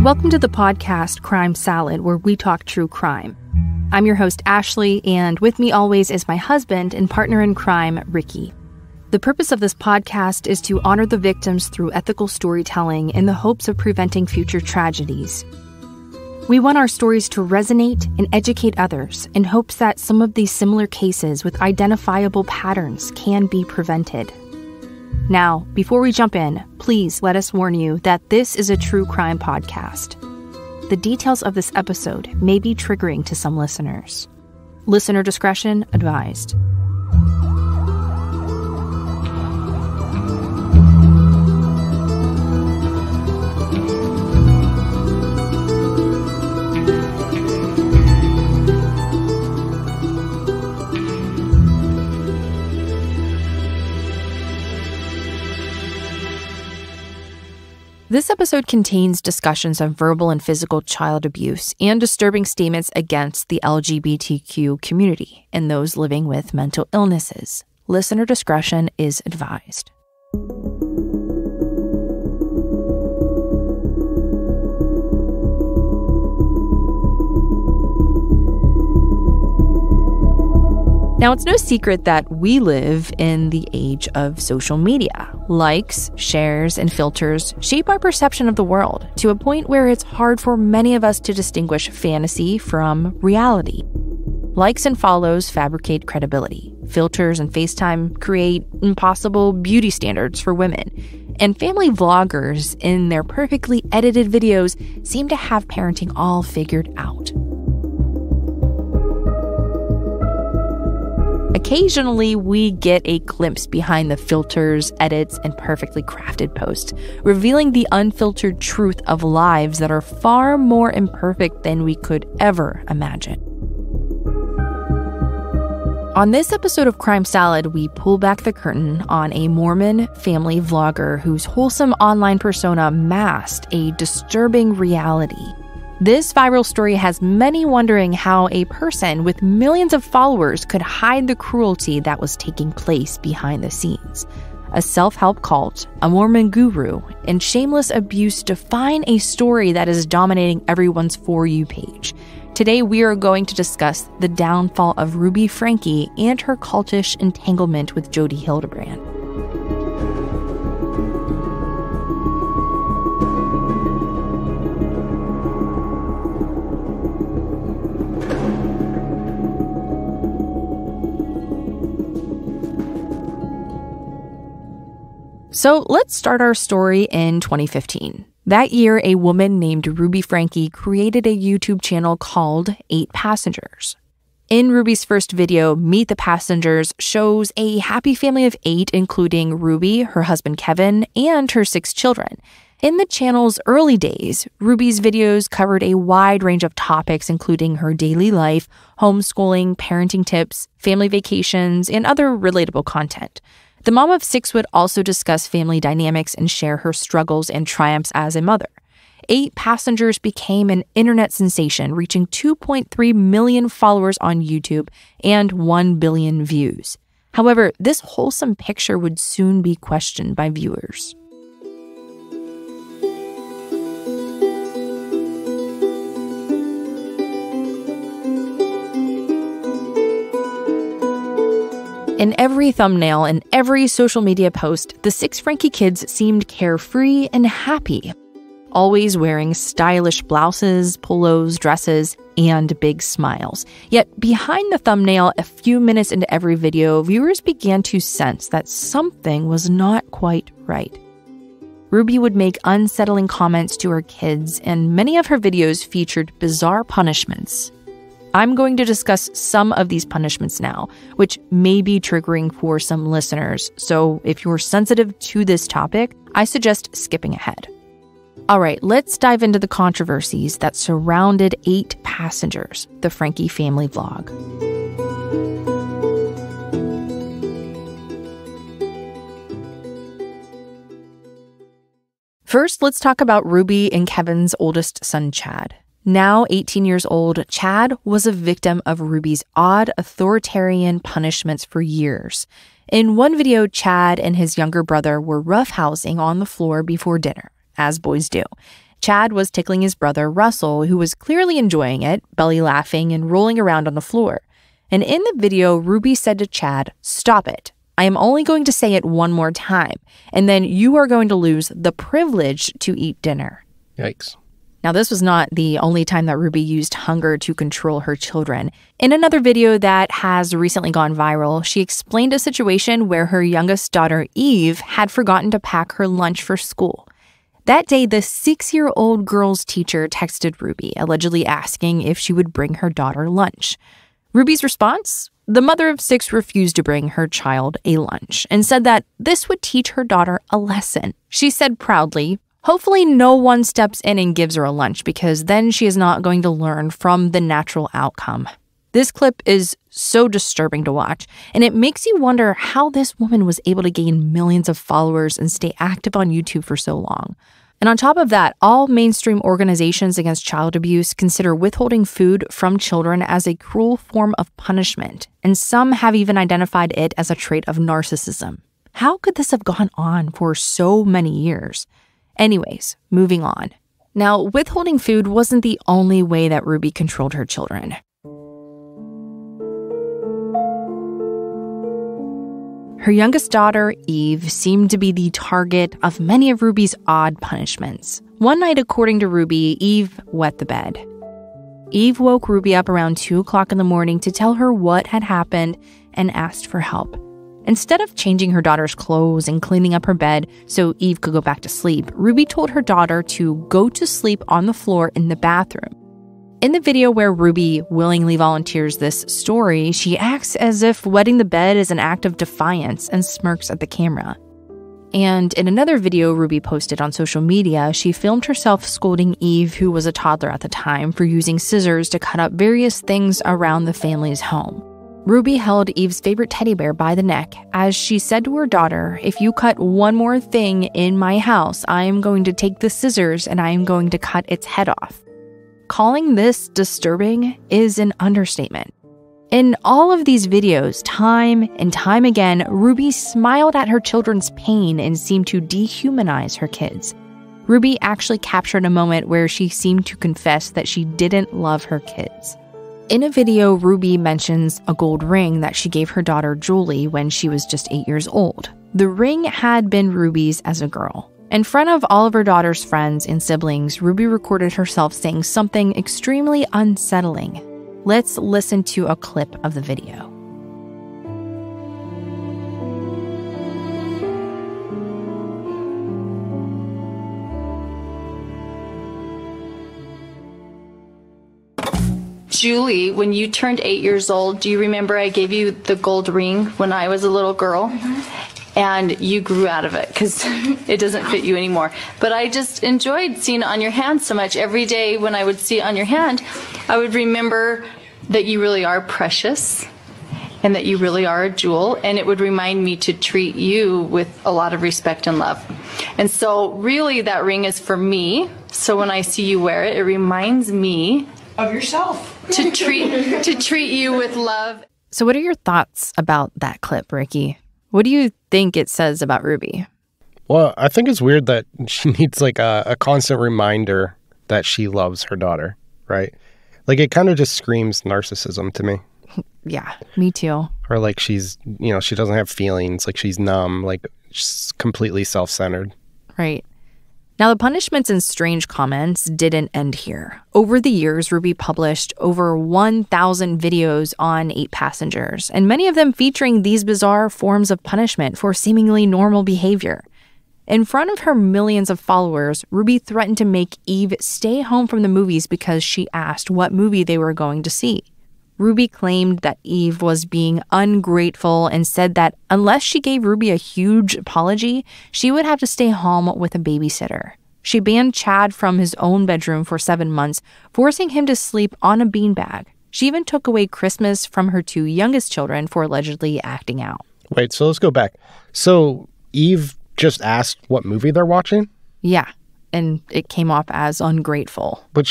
Welcome to the podcast Crime Salad, where we talk true crime. I'm your host, Ashley, and with me always is my husband and partner in crime, Ricky. The purpose of this podcast is to honor the victims through ethical storytelling in the hopes of preventing future tragedies. We want our stories to resonate and educate others in hopes that some of these similar cases with identifiable patterns can be prevented. Now, before we jump in, please let us warn you that this is a true crime podcast. The details of this episode may be triggering to some listeners. Listener discretion advised. This episode contains discussions of verbal and physical child abuse and disturbing statements against the LGBTQ community and those living with mental illnesses. Listener discretion is advised. Now, it's no secret that we live in the age of social media. Likes, shares, and filters shape our perception of the world to a point where it's hard for many of us to distinguish fantasy from reality. Likes and follows fabricate credibility. Filters and FaceTime create impossible beauty standards for women. And family vloggers, in their perfectly edited videos, seem to have parenting all figured out. Occasionally, we get a glimpse behind the filters, edits, and perfectly crafted posts, revealing the unfiltered truth of lives that are far more imperfect than we could ever imagine. On this episode of Crime Salad, we pull back the curtain on a Mormon family vlogger whose wholesome online persona masked a disturbing reality. This viral story has many wondering how a person with millions of followers could hide the cruelty that was taking place behind the scenes. A self-help cult, a Mormon guru, and shameless abuse define a story that is dominating everyone's For You page. Today, we are going to discuss the downfall of Ruby Franke and her cultish entanglement with Jodi Hildebrandt. So let's start our story in 2015. That year, a woman named Ruby Franke created a YouTube channel called 8 Passengers. In Ruby's first video, Meet the Passengers shows a happy family of 8, including Ruby, her husband Kevin, and her 6 children. In the channel's early days, Ruby's videos covered a wide range of topics, including her daily life, homeschooling, parenting tips, family vacations, and other relatable content. The mom of 6 would also discuss family dynamics and share her struggles and triumphs as a mother. 8 Passengers became an internet sensation, reaching 2.3 million followers on YouTube and 1 billion views. However, this wholesome picture would soon be questioned by viewers. In every thumbnail and every social media post, the 6 Franke kids seemed carefree and happy, always wearing stylish blouses, polos, dresses, and big smiles. Yet behind the thumbnail, a few minutes into every video, viewers began to sense that something was not quite right. Ruby would make unsettling comments to her kids, and many of her videos featured bizarre punishments. I'm going to discuss some of these punishments now, which may be triggering for some listeners, so if you're sensitive to this topic, I suggest skipping ahead. All right, let's dive into the controversies that surrounded 8 Passengers, the Franke family vlog. First, let's talk about Ruby and Kevin's oldest son, Chad. Now 18 years old, Chad was a victim of Ruby's odd authoritarian punishments for years. In one video, Chad and his younger brother were roughhousing on the floor before dinner, as boys do. Chad was tickling his brother, Russell, who was clearly enjoying it, belly laughing and rolling around on the floor. And in the video, Ruby said to Chad, "Stop it. I am only going to say it one more time, and then you are going to lose the privilege to eat dinner." Yikes. Now, this was not the only time that Ruby used hunger to control her children. In another video that has recently gone viral, she explained a situation where her youngest daughter, Eve, had forgotten to pack her lunch for school. That day, the 6-year-old girl's teacher texted Ruby, allegedly asking if she would bring her daughter lunch. Ruby's response? The mother of 6 refused to bring her child a lunch and said that this would teach her daughter a lesson. She said proudly, "Hopefully no one steps in and gives her a lunch because then she is not going to learn from the natural outcome." This clip is so disturbing to watch, and it makes you wonder how this woman was able to gain millions of followers and stay active on YouTube for so long. And on top of that, all mainstream organizations against child abuse consider withholding food from children as a cruel form of punishment, and some have even identified it as a trait of narcissism. How could this have gone on for so many years? Anyways, moving on. Now, withholding food wasn't the only way that Ruby controlled her children. Her youngest daughter, Eve, seemed to be the target of many of Ruby's odd punishments. One night, according to Ruby, Eve wet the bed. Eve woke Ruby up around 2 o'clock in the morning to tell her what had happened and asked for help. Instead of changing her daughter's clothes and cleaning up her bed so Eve could go back to sleep, Ruby told her daughter to go to sleep on the floor in the bathroom. In the video where Ruby willingly volunteers this story, she acts as if wetting the bed is an act of defiance and smirks at the camera. And in another video Ruby posted on social media, she filmed herself scolding Eve, who was a toddler at the time, for using scissors to cut up various things around the family's home. Ruby held Eve's favorite teddy bear by the neck as she said to her daughter, "If you cut one more thing in my house, I am going to take the scissors and I am going to cut its head off." Calling this disturbing is an understatement. In all of these videos, time and time again, Ruby smiled at her children's pain and seemed to dehumanize her kids. Ruby actually captured a moment where she seemed to confess that she didn't love her kids. In a video, Ruby mentions a gold ring that she gave her daughter Julie when she was just 8 years old. The ring had been Ruby's as a girl. In front of all of her daughter's friends and siblings, Ruby recorded herself saying something extremely unsettling. Let's listen to a clip of the video. Julie, when you turned 8 years old, do you remember I gave you the gold ring when I was a little girl? And you grew out of it because it doesn't fit you anymore. But I just enjoyed seeing it on your hand so much. Every day when I would see it on your hand, I would remember that you really are precious and that you really are a jewel. And it would remind me to treat you with a lot of respect and love. And so really that ring is for me. So when I see you wear it, it reminds me of yourself. to treat you with love. So what are your thoughts about that clip, Ricky? What do you think it says about Ruby? Well, I think it's weird that she needs like a constant reminder that she loves her daughter, right? Like it kind of just screams narcissism to me. Yeah, me too. Or like she's, she doesn't have feelings, like she's numb, like she's completely self-centered. Right. Now, the punishments and strange comments didn't end here. Over the years, Ruby published over 1,000 videos on 8 Passengers, and many of them featuring these bizarre forms of punishment for seemingly normal behavior. In front of her millions of followers, Ruby threatened to make Eve stay home from the movies because she asked what movie they were going to see. Ruby claimed that Eve was being ungrateful and said that unless she gave Ruby a huge apology, she would have to stay home with a babysitter. She banned Chad from his own bedroom for 7 months, forcing him to sleep on a beanbag. She even took away Christmas from her 2 youngest children for allegedly acting out. Wait, so let's go back. So Eve just asked what movie they're watching? Yeah, and it came off as ungrateful. But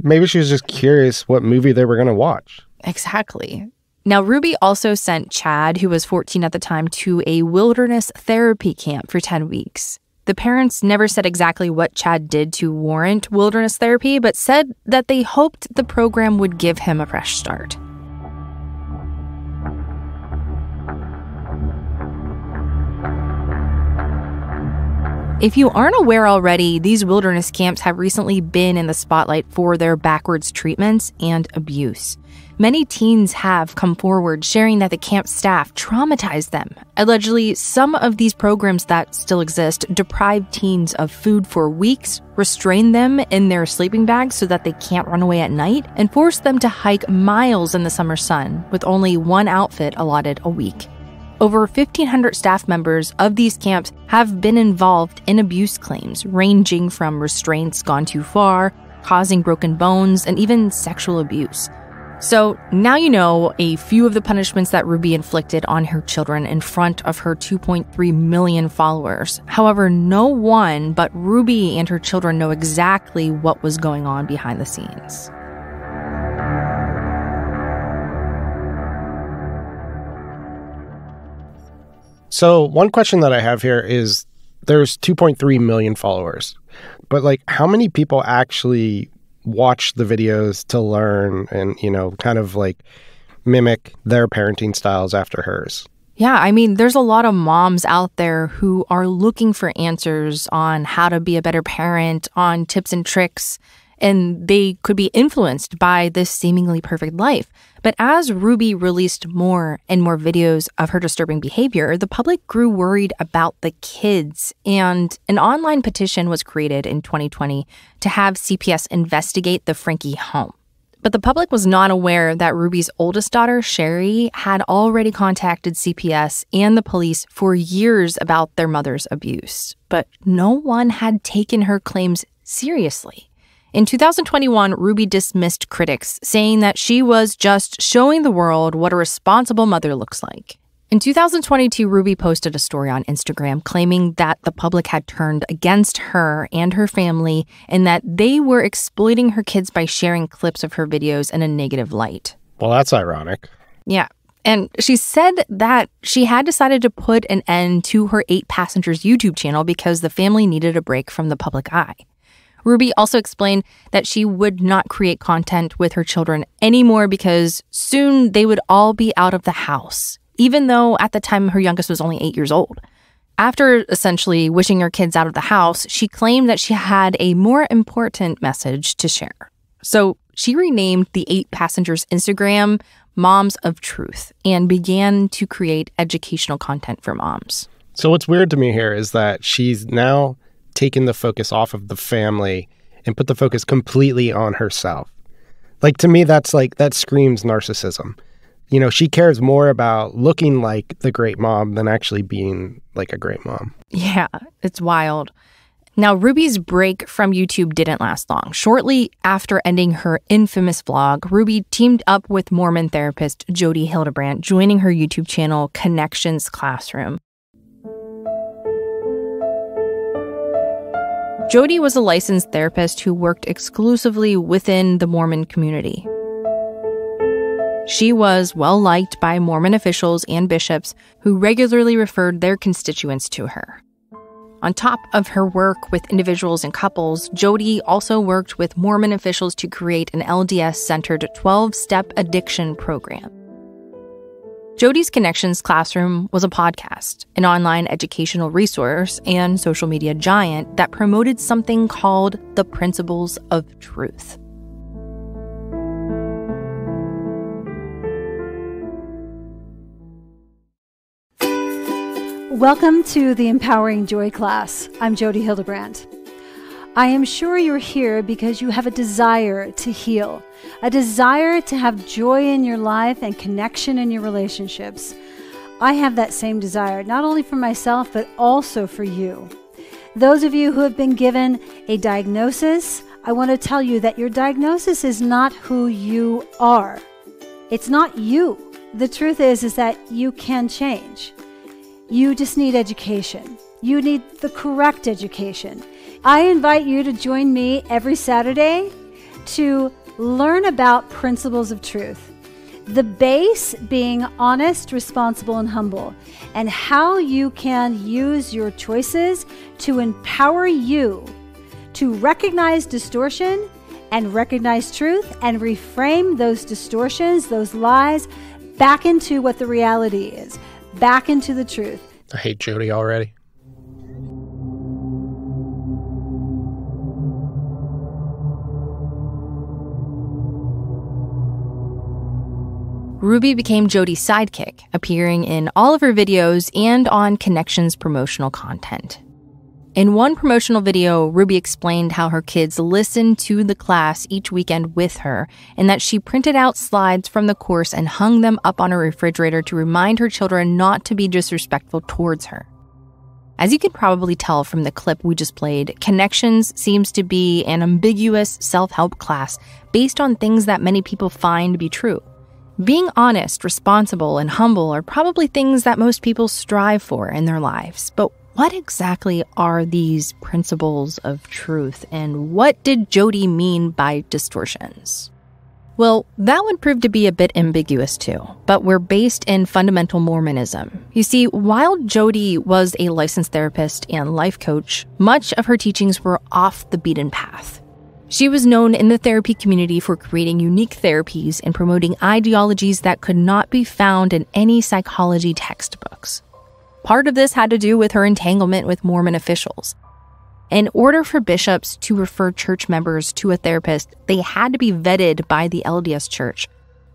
maybe she was just curious what movie they were going to watch. Exactly. Now, Ruby also sent Chad, who was 14 at the time, to a wilderness therapy camp for 10 weeks. The parents never said exactly what Chad did to warrant wilderness therapy, but said that they hoped the program would give him a fresh start. If you aren't aware already, these wilderness camps have recently been in the spotlight for their backwards treatments and abuse. Many teens have come forward sharing that the camp staff traumatized them. Allegedly, some of these programs that still exist deprive teens of food for weeks, restrain them in their sleeping bags so that they can't run away at night, and force them to hike miles in the summer sun with only one outfit allotted a week. Over 1,500 staff members of these camps have been involved in abuse claims, ranging from restraints gone too far, causing broken bones, and even sexual abuse. So now you know a few of the punishments that Ruby inflicted on her children in front of her 2.3 million followers. However, no one but Ruby and her children know exactly what was going on behind the scenes. So one question that I have here is there's 2.3 million followers, but like how many people actually watch the videos to learn and, kind of like mimic their parenting styles after hers? Yeah, I mean, there's a lot of moms out there who are looking for answers on how to be a better parent, on tips and tricks, and they could be influenced by this seemingly perfect life. But as Ruby released more and more videos of her disturbing behavior, the public grew worried about the kids, and an online petition was created in 2020 to have CPS investigate the Franke home. But the public was not aware that Ruby's oldest daughter, Sherry, had already contacted CPS and the police for years about their mother's abuse. But no one had taken her claims seriously. In 2021, Ruby dismissed critics, saying that she was just showing the world what a responsible mother looks like. In 2022, Ruby posted a story on Instagram claiming that the public had turned against her and her family and that they were exploiting her kids by sharing clips of her videos in a negative light. Well, that's ironic. Yeah. And she said that she had decided to put an end to her 8 Passengers YouTube channel because the family needed a break from the public eye. Ruby also explained that she would not create content with her children anymore because soon they would all be out of the house, even though at the time her youngest was only 8 years old. After essentially wishing her kids out of the house, she claimed that she had a more important message to share. So she renamed the 8 Passengers Instagram Moms of Truth and began to create educational content for moms. So what's weird to me here is that she's now taken the focus off of the family and put the focus completely on herself. Like, to me, that screams narcissism. She cares more about looking like the great mom than actually being like a great mom. Yeah, it's wild. Now, Ruby's break from YouTube didn't last long. Shortly after ending her infamous vlog, Ruby teamed up with Mormon therapist Jodi Hildebrandt, joining her YouTube channel Connections Classroom. Jodi was a licensed therapist who worked exclusively within the Mormon community. She was well-liked by Mormon officials and bishops who regularly referred their constituents to her. On top of her work with individuals and couples, Jodi also worked with Mormon officials to create an LDS-centered 12-step addiction program. Jodi's Connections Classroom was a podcast, an online educational resource, and social media giant that promoted something called the Principles of Truth. Welcome to the Empowering Joy class. I'm Jodi Hildebrandt. I am sure you're here because you have a desire to heal, a desire to have joy in your life and connection in your relationships. I have that same desire, not only for myself, but also for you. Those of you who have been given a diagnosis, I want to tell you that your diagnosis is not who you are. It's not you. The truth is that you can change. You just need education. You need the correct education. I invite you to join me every Saturday to learn about Principles of Truth. The base being honest, responsible, and humble, and how you can use your choices to empower you to recognize distortion and recognize truth and reframe those distortions, those lies, back into what the reality is, back into the truth. I hate Jodi already. Ruby became Jodi's sidekick, appearing in all of her videos and on Connection's promotional content. In one promotional video, Ruby explained how her kids listened to the class each weekend with her, and that she printed out slides from the course and hung them up on her refrigerator to remind her children not to be disrespectful towards her. As you can probably tell from the clip we just played, Connections seems to be an ambiguous self-help class based on things that many people find to be true. Being honest, responsible, and humble are probably things that most people strive for in their lives. But what exactly are these principles of truth, and what did Jodi mean by distortions? Well, that would prove to be a bit ambiguous too, but we're based in fundamental Mormonism. You see, while Jodi was a licensed therapist and life coach, much of her teachings were off the beaten path. She was known in the therapy community for creating unique therapies and promoting ideologies that could not be found in any psychology textbooks. Part of this had to do with her entanglement with Mormon officials. In order for bishops to refer church members to a therapist, they had to be vetted by the LDS Church.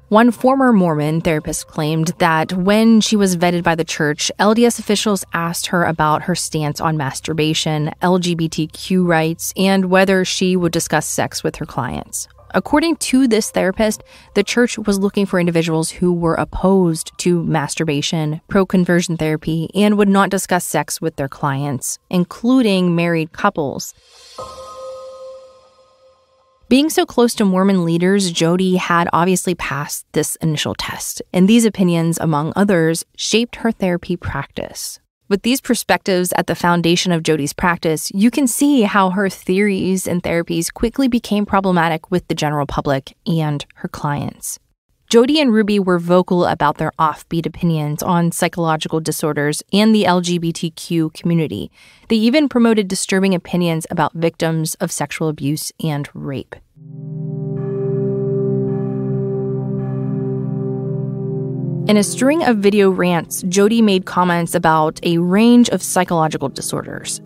One former Mormon therapist claimed that when she was vetted by the church, LDS officials asked her about her stance on masturbation, LGBTQ rights, and whether she would discuss sex with her clients. According to this therapist, the church was looking for individuals who were opposed to masturbation, pro-conversion therapy, and would not discuss sex with their clients, including married couples. Being so close to Mormon leaders, Jodi had obviously passed this initial test, and these opinions, among others, shaped her therapy practice. With these perspectives at the foundation of Jodi's practice, you can see how her theories and therapies quickly became problematic with the general public and her clients. Jodi and Ruby were vocal about their offbeat opinions on psychological disorders and the LGBTQ community. They even promoted disturbing opinions about victims of sexual abuse and rape. In a string of video rants, Jodi made comments about a range of psychological disorders.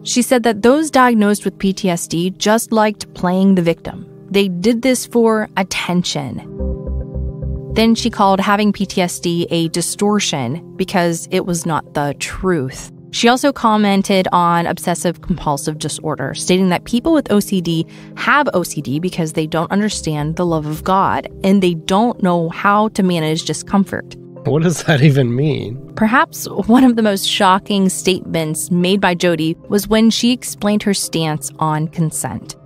She said that those diagnosed with PTSD just liked playing the victim. They did this for attention. Then she called having PTSD a distortion because it was not the truth. She also commented on obsessive-compulsive disorder, stating that people with OCD have OCD because they don't understand the love of God, and they don't know how to manage discomfort. What does that even mean? Perhaps one of the most shocking statements made by Jodi was when she explained her stance on consent.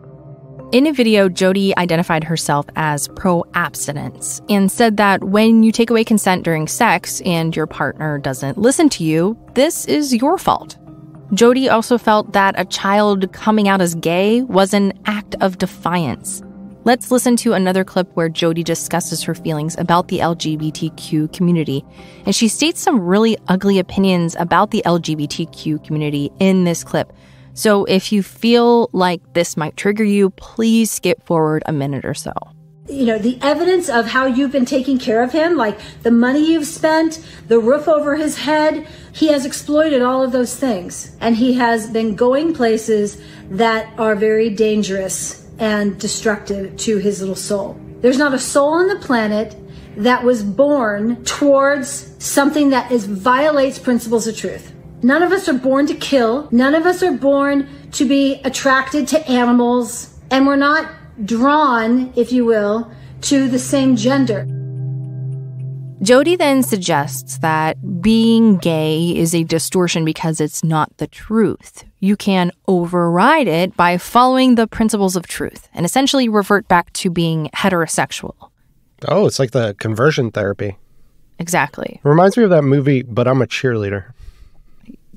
In a video, Jodi identified herself as pro-abstinence and said that when you take away consent during sex and your partner doesn't listen to you, this is your fault. Jodi also felt that a child coming out as gay was an act of defiance. Let's listen to another clip where Jodi discusses her feelings about the LGBTQ community, and she states some really ugly opinions about the LGBTQ community in this clip. So if you feel like this might trigger you, please skip forward a minute or so. You know, the evidence of how you've been taking care of him, like the money you've spent, the roof over his head, he has exploited all of those things. And he has been going places that are very dangerous and destructive to his little soul. There's not a soul on the planet that was born towards something that violates principles of truth. None of us are born to kill. None of us are born to be attracted to animals. And we're not drawn, if you will, to the same gender. Jodi then suggests that being gay is a distortion because it's not the truth. You can override it by following the principles of truth and essentially revert back to being heterosexual. Oh, it's like the conversion therapy. Exactly. It reminds me of that movie, But I'm a Cheerleader.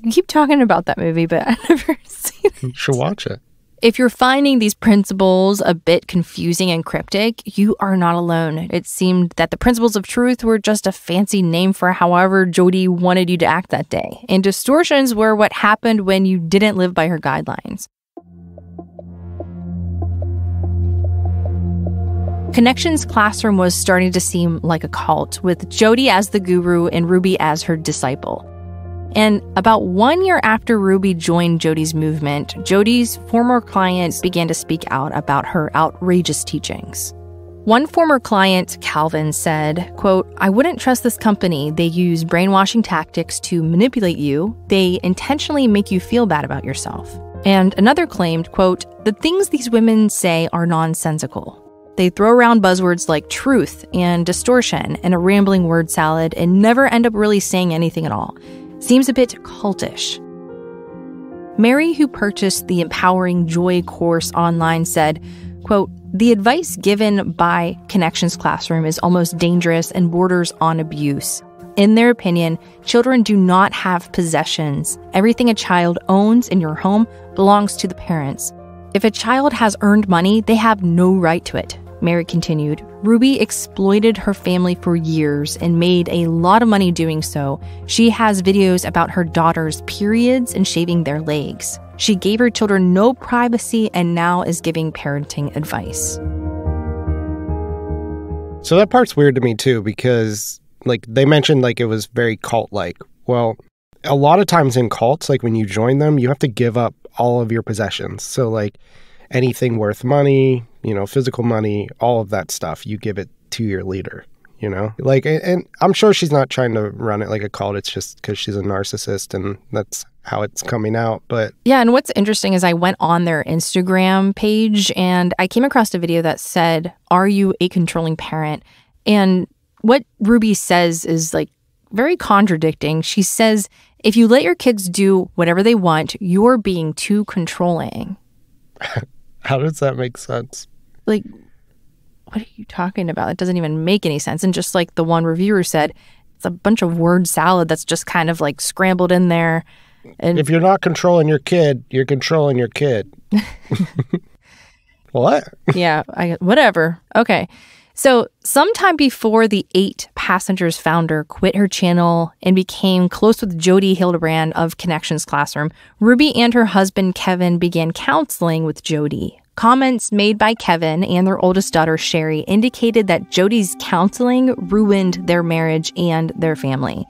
You keep talking about that movie, but I've never seen it. You should watch it. If you're finding these principles a bit confusing and cryptic, you are not alone. It seemed that the principles of truth were just a fancy name for however Jodi wanted you to act that day, and distortions were what happened when you didn't live by her guidelines. Connections Classroom was starting to seem like a cult, with Jodi as the guru and Ruby as her disciple. And about 1 year after Ruby joined Jodi's movement, Jodi's former clients began to speak out about her outrageous teachings. One former client, Calvin, said, quote, "I wouldn't trust this company. They use brainwashing tactics to manipulate you. They intentionally make you feel bad about yourself." And another claimed, quote, "The things these women say are nonsensical. They throw around buzzwords like truth and distortion and a rambling word salad and never end up really saying anything at all. Seems a bit cultish." Mary, who purchased the Empowering Joy course online, said, quote, "The advice given by Connections Classroom is almost dangerous and borders on abuse. In their opinion, children do not have possessions. Everything a child owns in your home belongs to the parents. If a child has earned money, they have no right to it." Mary continued, "Ruby exploited her family for years and made a lot of money doing so. She has videos about her daughter's periods and shaving their legs. She gave her children no privacy and now is giving parenting advice." So that part's weird to me too, because like they mentioned like it was very cult-like. Well, a lot of times in cults, like when you join them, you have to give up all of your possessions. So like anything worth money, physical money, all of that stuff, you give it to your leader, Like, and I'm sure she's not trying to run it like a cult. It's just because she's a narcissist and that's how it's coming out. But yeah, and what's interesting is I went on their Instagram page and I came across a video that said, "Are you a controlling parent?" And what Ruby says is like very contradicting. She says, if you let your kids do whatever they want, you're being too controlling. How does that make sense? Like, what are you talking about? It doesn't even make any sense. And just like the one reviewer said, it's a bunch of word salad that's just kind of like scrambled in there. And if you're not controlling your kid, you're controlling your kid. What? Yeah, whatever. Okay. So sometime before the 8 Passengers founder quit her channel and became close with Jodi Hildebrandt of Connections Classroom, Ruby and her husband Kevin began counseling with Jodi. Comments made by Kevin and their oldest daughter Sherry indicated that Jodi's counseling ruined their marriage and their family.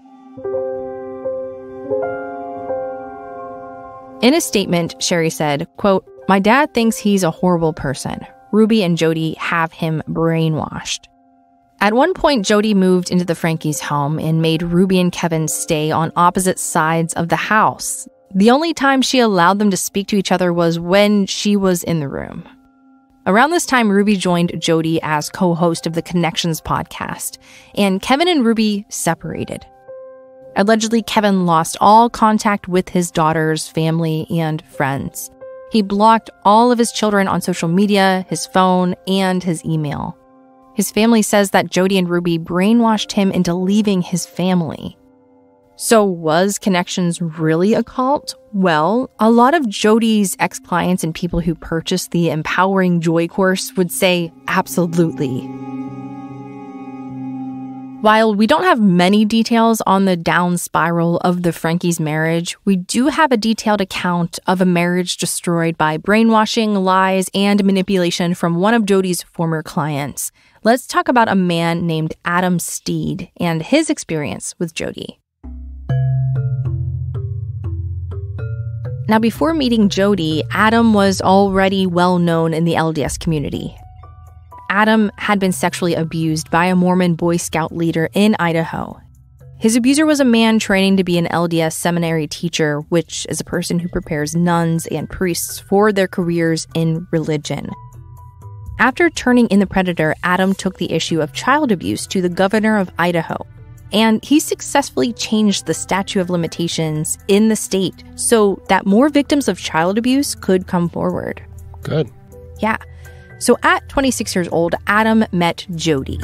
In a statement, Sherry said, quote, "My dad thinks he's a horrible person. Ruby and Jodi have him brainwashed." At one point, Jodi moved into the Franke's home and made Ruby and Kevin stay on opposite sides of the house. The only time she allowed them to speak to each other was when she was in the room. Around this time, Ruby joined Jodi as co-host of the Connections podcast, and Kevin and Ruby separated. Allegedly, Kevin lost all contact with his daughter's family and friends. He blocked all of his children on social media, his phone, and his email. His family says that Jodi and Ruby brainwashed him into leaving his family. So was Connections really a cult? Well, a lot of Jodi's ex-clients and people who purchased the Empowering Joy course would say absolutely. While we don't have many details on the down spiral of the Franke's marriage, we do have a detailed account of a marriage destroyed by brainwashing, lies, and manipulation from one of Jodi's former clients. Let's talk about a man named Adam Steed and his experience with Jodi. Now, before meeting Jodi, Adam was already well known in the LDS community. Adam had been sexually abused by a Mormon Boy Scout leader in Idaho. His abuser was a man training to be an LDS seminary teacher, which is a person who prepares nuns and priests for their careers in religion. After turning in the predator, Adam took the issue of child abuse to the governor of Idaho, and he successfully changed the statute of limitations in the state so that more victims of child abuse could come forward. Good. Yeah. So at 26 years old, Adam met Jodi.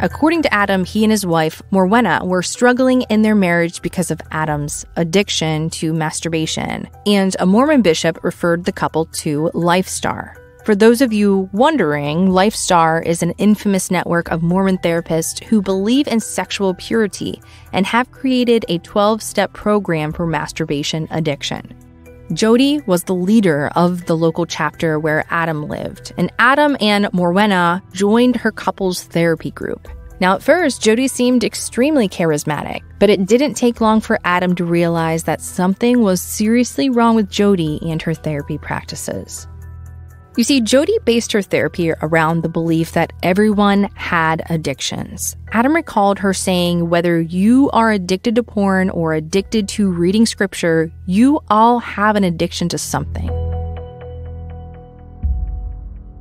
According to Adam, he and his wife, Morwenna, were struggling in their marriage because of Adam's addiction to masturbation, and a Mormon bishop referred the couple to LifeStar. For those of you wondering, LifeStar is an infamous network of Mormon therapists who believe in sexual purity and have created a 12-step program for masturbation addiction. Jodi was the leader of the local chapter where Adam lived, and Adam and Morwenna joined her couple's therapy group. Now, at first, Jodi seemed extremely charismatic, but it didn't take long for Adam to realize that something was seriously wrong with Jodi and her therapy practices. You see, Jodi based her therapy around the belief that everyone had addictions. Adam recalled her saying, whether you are addicted to porn or addicted to reading scripture, you all have an addiction to something.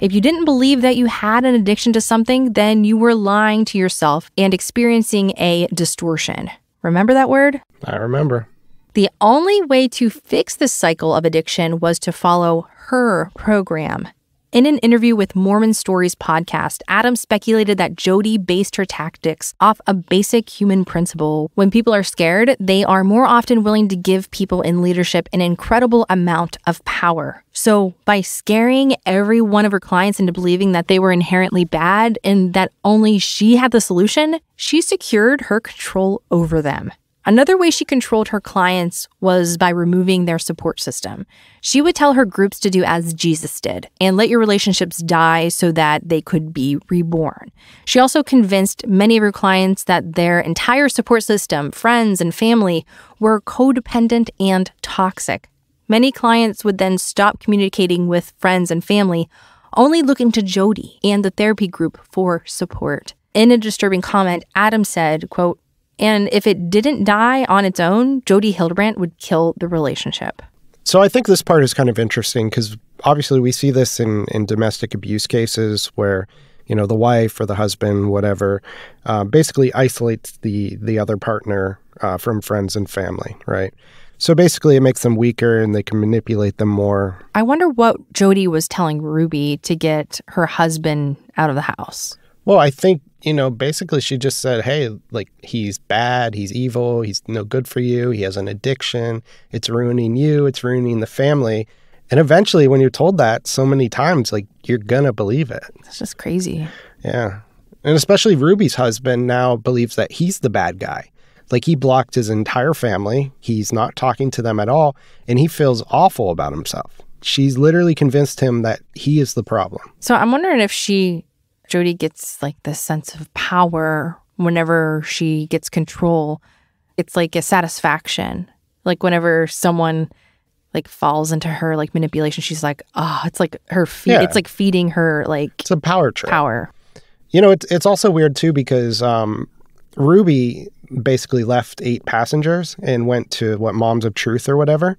If you didn't believe that you had an addiction to something, then you were lying to yourself and experiencing a distortion. Remember that word? I remember. The only way to fix this cycle of addiction was to follow her program. In an interview with Mormon Stories podcast, Adam speculated that Jodi based her tactics off a basic human principle. When people are scared, they are more often willing to give people in leadership an incredible amount of power. So by scaring every one of her clients into believing that they were inherently bad and that only she had the solution, she secured her control over them. Another way she controlled her clients was by removing their support system. She would tell her groups to do as Jesus did and let your relationships die so that they could be reborn. She also convinced many of her clients that their entire support system, friends and family, were codependent and toxic. Many clients would then stop communicating with friends and family, only looking to Jodi and the therapy group for support. In a disturbing comment, Adam said, quote, "And if it didn't die on its own, Jodi Hildebrandt would kill the relationship." So I think this part is kind of interesting because obviously we see this in domestic abuse cases where, you know, the wife or the husband, whatever, basically isolates the other partner from friends and family, right? So basically it makes them weaker and they can manipulate them more. I wonder what Jodi was telling Ruby to get her husband out of the house. Well, I think, you know, basically she just said, hey, like, he's bad, he's evil, he's no good for you, he has an addiction, it's ruining you, it's ruining the family. And eventually when you're told that so many times, like, you're gonna believe it. It's just crazy. Yeah. And especially Ruby's husband now believes that he's the bad guy. Like, he blocked his entire family, he's not talking to them at all, and he feels awful about himself. She's literally convinced him that he is the problem. So I'm wondering if Jodi gets like this sense of power whenever she gets control. It's like a satisfaction. Like whenever someone like falls into her like manipulation, she's like, oh, it's like her it's like feeding her like it's a power trip. Power. You know, it's also weird too because Ruby basically left 8 passengers and went to Moms of Truth or whatever.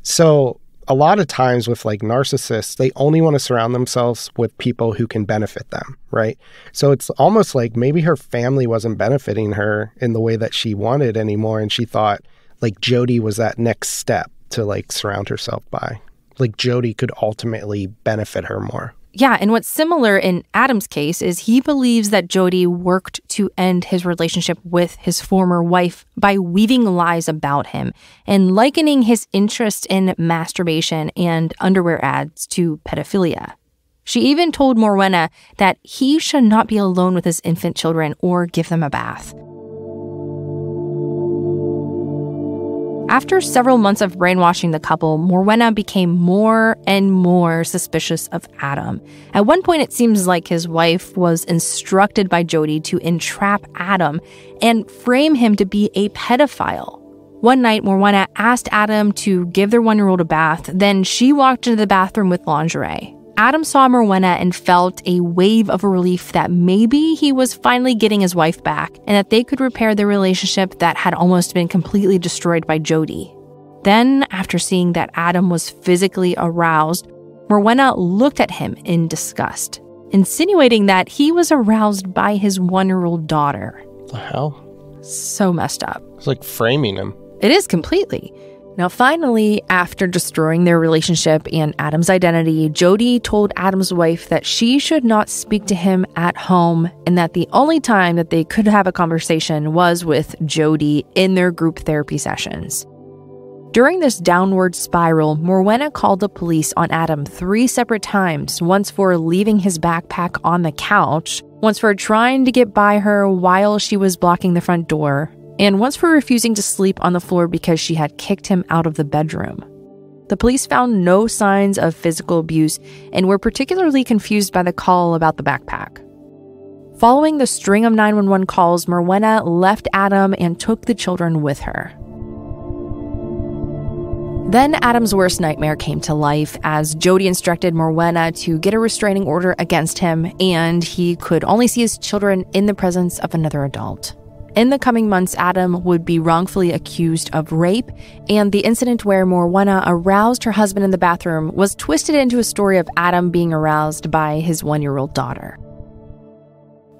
So a lot of times with like narcissists, they only want to surround themselves with people who can benefit them, right? So it's almost like maybe her family wasn't benefiting her in the way that she wanted anymore. And she thought like Jodi was that next step to like surround herself by. Like Jodi could ultimately benefit her more. Yeah, and what's similar in Adam's case is he believes that Jodi worked to end his relationship with his former wife by weaving lies about him and likening his interest in masturbation and underwear ads to pedophilia. She even told Morwenna that he should not be alone with his infant children or give them a bath. After several months of brainwashing the couple, Morwenna became more and more suspicious of Adam. At one point, it seems like his wife was instructed by Jodi to entrap Adam and frame him to be a pedophile. One night, Morwenna asked Adam to give their 1-year-old a bath. Then she walked into the bathroom with lingerie. Adam saw Morwenna and felt a wave of relief that maybe he was finally getting his wife back and that they could repair their relationship that had almost been completely destroyed by Jodi. Then, after seeing that Adam was physically aroused, Morwenna looked at him in disgust, insinuating that he was aroused by his 1-year-old daughter. What the hell? So messed up. It's like framing him. It is completely. Now, finally, after destroying their relationship and Adam's identity, Jodi told Adam's wife that she should not speak to him at home and that the only time that they could have a conversation was with Jodi in their group therapy sessions. During this downward spiral, Morwenna called the police on Adam 3 separate times, once for leaving his backpack on the couch, once for trying to get by her while she was blocking the front door, and once for refusing to sleep on the floor because she had kicked him out of the bedroom. The police found no signs of physical abuse and were particularly confused by the call about the backpack. Following the string of 911 calls, Morwenna left Adam and took the children with her. Then Adam's worst nightmare came to life as Jodi instructed Morwenna to get a restraining order against him, and he could only see his children in the presence of another adult. In the coming months, Adam would be wrongfully accused of rape, and the incident where Morwenna aroused her husband in the bathroom was twisted into a story of Adam being aroused by his 1-year-old daughter.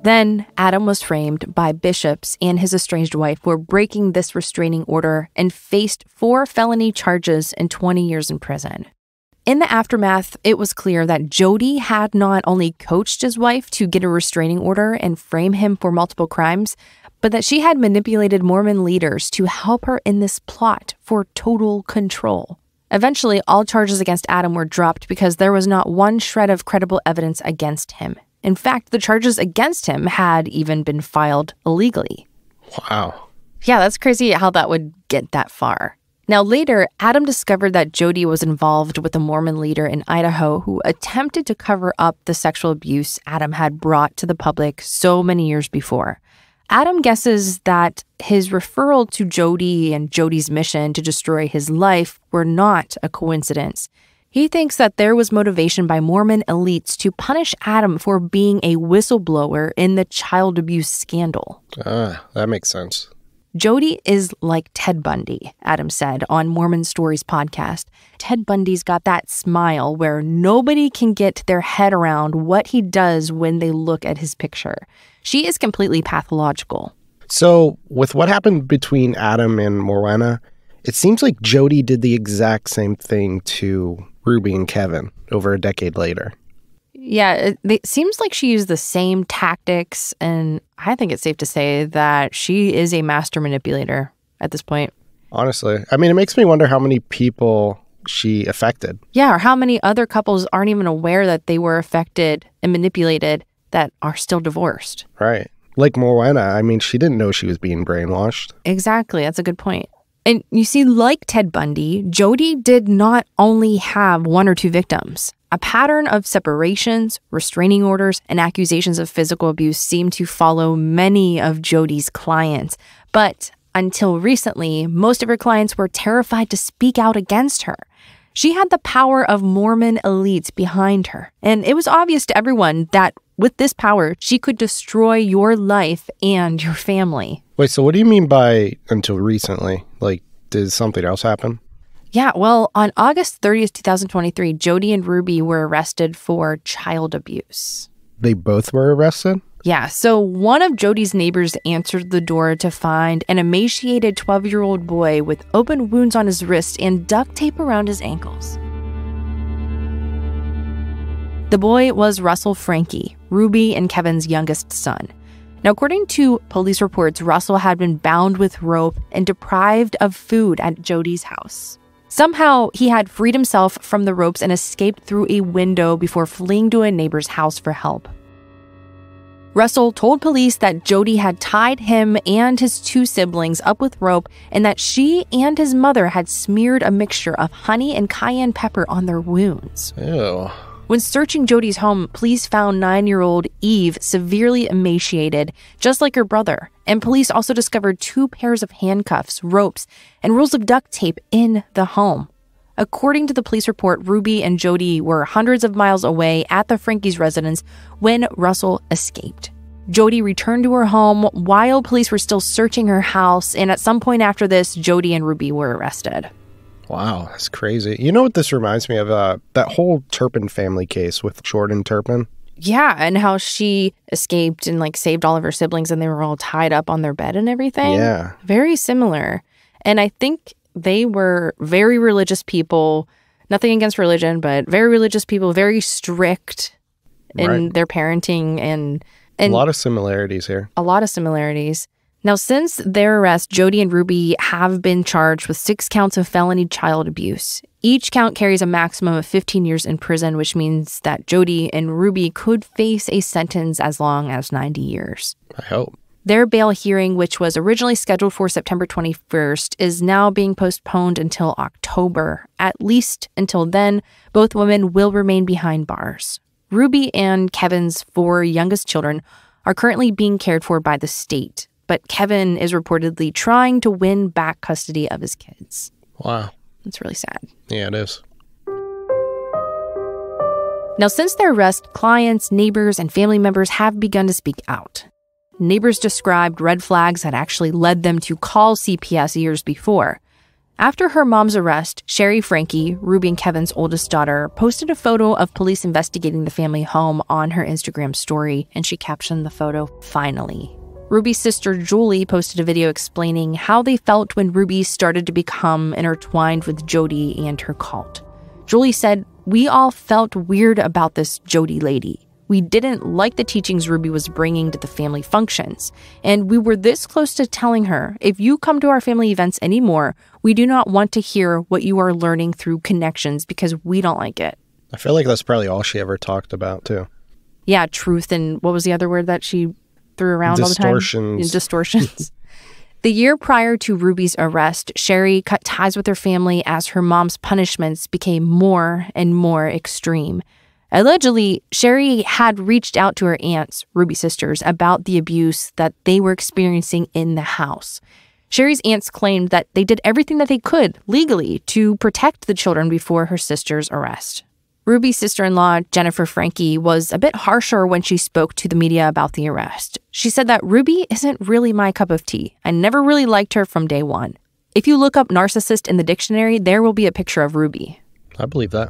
Then, Adam was framed by bishops and his estranged wife for breaking this restraining order and faced 4 felony charges and 20 years in prison. In the aftermath, it was clear that Jodi had not only coached his wife to get a restraining order and frame him for multiple crimes, but that she had manipulated Mormon leaders to help her in this plot for total control. Eventually, all charges against Adam were dropped because there was not one shred of credible evidence against him. In fact, the charges against him had even been filed illegally. Wow. Yeah, that's crazy how that would get that far. Now, later, Adam discovered that Jodi was involved with a Mormon leader in Idaho who attempted to cover up the sexual abuse Adam had brought to the public so many years before. Adam guesses that his referral to Jodi and Jodi's mission to destroy his life were not a coincidence. He thinks that there was motivation by Mormon elites to punish Adam for being a whistleblower in the child abuse scandal. That makes sense. Jodi is like Ted Bundy, Adam said on Mormon Stories podcast. Ted Bundy's got that smile where nobody can get their head around what he does when they look at his picture. She is completely pathological. So, with what happened between Adam and Morwenna, it seems like Jodi did the exact same thing to Ruby and Kevin over a decade later. Yeah, it seems like she used the same tactics, and I think it's safe to say that she is a master manipulator at this point. Honestly. I mean, it makes me wonder how many people she affected. Yeah, or how many other couples aren't even aware that they were affected and manipulated that are still divorced. Right. Like Morwenna, I mean, she didn't know she was being brainwashed. Exactly, that's a good point. And you see, like Ted Bundy, Jodi did not only have 1 or 2 victims. A pattern of separations, restraining orders, and accusations of physical abuse seemed to follow many of Jodi's clients. But until recently, most of her clients were terrified to speak out against her. She had the power of Mormon elites behind her. And it was obvious to everyone that with this power, she could destroy your life and your family. Wait, so what do you mean by until recently? Like, did something else happen? Yeah, well, on August 30th, 2023, Jodi and Ruby were arrested for child abuse. They both were arrested? Yeah, so one of Jodi's neighbors answered the door to find an emaciated 12-year-old boy with open wounds on his wrists and duct tape around his ankles. The boy was Russell Franke, Ruby and Kevin's youngest son. Now, according to police reports, Russell had been bound with rope and deprived of food at Jodi's house. Somehow, he had freed himself from the ropes and escaped through a window before fleeing to a neighbor's house for help. Russell told police that Jodi had tied him and his 2 siblings up with rope and that she and his mother had smeared a mixture of honey and cayenne pepper on their wounds. Ew. When searching Jodi's home, police found 9-year-old Eve severely emaciated, just like her brother. And police also discovered 2 pairs of handcuffs, ropes, and rolls of duct tape in the home. According to the police report, Ruby and Jodi were hundreds of miles away at the Franke's residence when Russell escaped. Jodi returned to her home while police were still searching her house, and at some point after this, Jodi and Ruby were arrested. Wow, that's crazy. You know what this reminds me of? That whole Turpin family case with Jordan Turpin. Yeah, and how she escaped and saved all of her siblings and they were all tied up on their bed and everything. Yeah. Very similar. And I think they were very religious people. Nothing against religion, but very religious people, very strict in their parenting and a lot of similarities here. A lot of similarities. Now, since their arrest, Jodi and Ruby have been charged with 6 counts of felony child abuse. Each count carries a maximum of 15 years in prison, which means that Jodi and Ruby could face a sentence as long as 90 years. I hope. Their bail hearing, which was originally scheduled for September 21st, is now being postponed until October. At least until then, both women will remain behind bars. Ruby and Kevin's 4 youngest children are currently being cared for by the state, but Kevin is reportedly trying to win back custody of his kids. Wow. It's really sad. Yeah, it is. Now, since their arrest, clients, neighbors, and family members have begun to speak out. Neighbors described red flags that actually led them to call CPS years before. After her mom's arrest, Sherry Franke, Ruby and Kevin's oldest daughter, posted a photo of police investigating the family home on her Instagram story, and she captioned the photo, "Finally." Ruby's sister Julie posted a video explaining how they felt when Ruby started to become intertwined with Jodi and her cult. Julie said, "We all felt weird about this Jodi lady. We didn't like the teachings Ruby was bringing to the family functions. And we were this close to telling her, if you come to our family events anymore, we do not want to hear what you are learning through connections because we don't like it." I feel like that's probably all she ever talked about, too. Yeah, truth and what was the other word that she threw around all the time? Distortions. The year prior to Ruby's arrest, Sherry cut ties with her family as her mom's punishments became more and more extreme. Allegedly, Sherry had reached out to her aunts, Ruby's sisters, about the abuse that they were experiencing in the house. Sherry's aunts claimed that they did everything that they could legally to protect the children before her sister's arrest. Ruby's sister-in-law, Jennifer Franke, was a bit harsher when she spoke to the media about the arrest. She said that Ruby isn't really my cup of tea. I never really liked her from day one. If you look up narcissist in the dictionary, there will be a picture of Ruby. I believe that.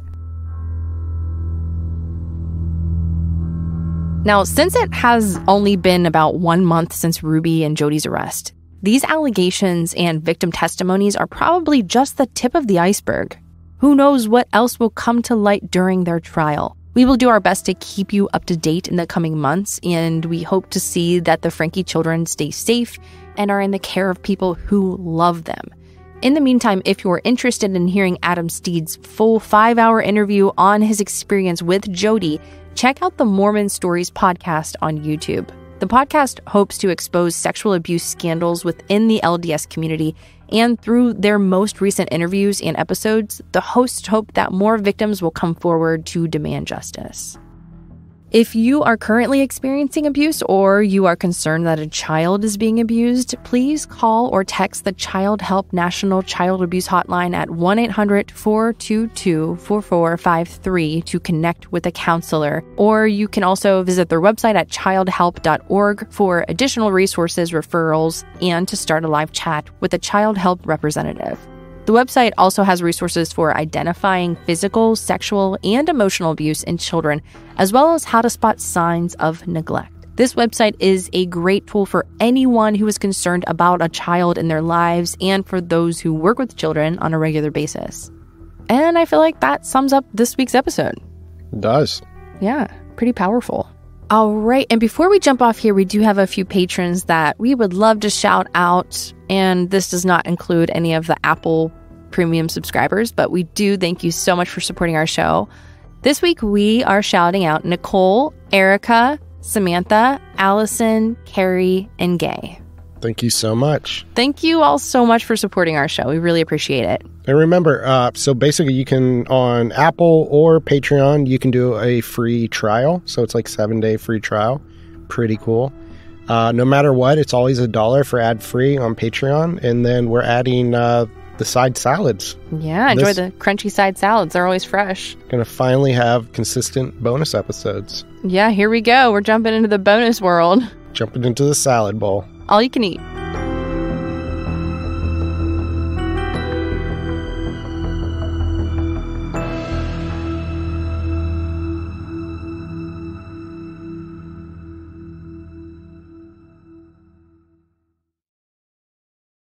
Now, since it has only been about 1 month since Ruby and Jodi's arrest, these allegations and victim testimonies are probably just the tip of the iceberg. Who knows what else will come to light during their trial? We will do our best to keep you up to date in the coming months, and we hope to see that the Franke children stay safe and are in the care of people who love them. In the meantime, if you're interested in hearing Adam Steed's full 5-hour interview on his experience with Jodi, check out the Mormon Stories podcast on YouTube. The podcast hopes to expose sexual abuse scandals within the LDS community, and through their most recent interviews and episodes, the hosts hope that more victims will come forward to demand justice. If you are currently experiencing abuse or you are concerned that a child is being abused, please call or text the Child Help National Child Abuse Hotline at 1-800-422-4453 to connect with a counselor. Or you can also visit their website at childhelp.org for additional resources, referrals, and to start a live chat with a Child Help representative. The website also has resources for identifying physical, sexual, and emotional abuse in children, as well as how to spot signs of neglect. This website is a great tool for anyone who is concerned about a child in their lives and for those who work with children on a regular basis. And I feel like that sums up this week's episode. It does. Yeah, pretty powerful. All right, and before we jump off here, we do have a few patrons that we would love to shout out, and this does not include any of the Apple Premium subscribers, but we do thank you so much for supporting our show. This week, we are shouting out Nicole, Erica, Samantha, Allison, Carrie, and Gay. Thank you so much. Thank you all so much for supporting our show. We really appreciate it. And remember, so basically you can, on Apple or Patreon, you can do a free trial. So it's like 7-day free trial. Pretty cool. No matter what, it's always $1 for ad-free on Patreon. And then we're adding the side salads. Yeah, enjoy the crunchy side salads. They're always fresh. Gonna finally have consistent bonus episodes. Yeah, here we go. We're jumping into the bonus world. Jumping into the salad bowl. All you can eat.